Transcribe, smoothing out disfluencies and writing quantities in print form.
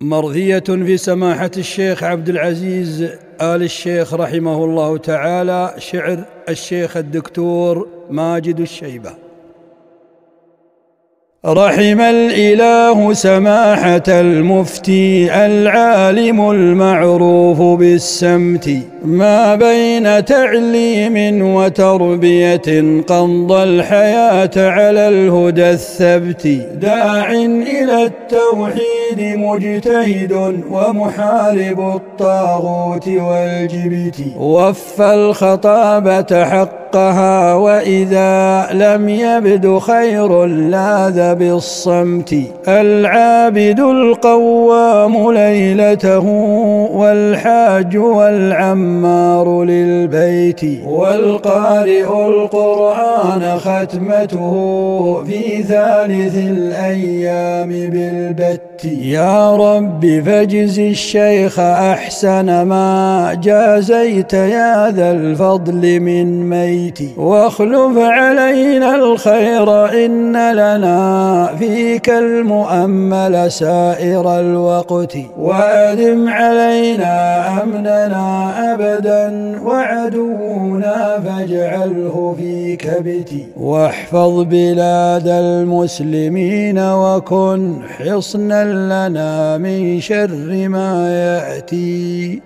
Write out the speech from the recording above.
مرضية في سماحة الشيخ عبد العزيز آل الشيخ رحمه الله تعالى. شعر الشيخ الدكتور ماجد الشيبة. رحم الإله سماحة المفتي العالم المعروف بالسمت، ما بين تعليم وتربية قضى الحياة على الهدى الثبت، داع إلى التوحيد مجتهد ومحارب الطاغوت والجبت، وفى الخطابة حقها وإذا لم يبد خير لاذ بالصمت، العابد القوام ليلته والحاج والعمار للبيت، والقارئ القرآن ختمته في ثالث الأيام بالبت. يا رب فاجز الشيخ أحسن ما جازيت يا ذا الفضل من ميت، واخلف علينا الخير إن لنا فيك المؤمل سائر الوقت، وأدم علينا أمننا أبدا وعدونا فاجعله في كبت، واحفظ بلاد المسلمين وكن حصنا لنا من شر ما يأتي.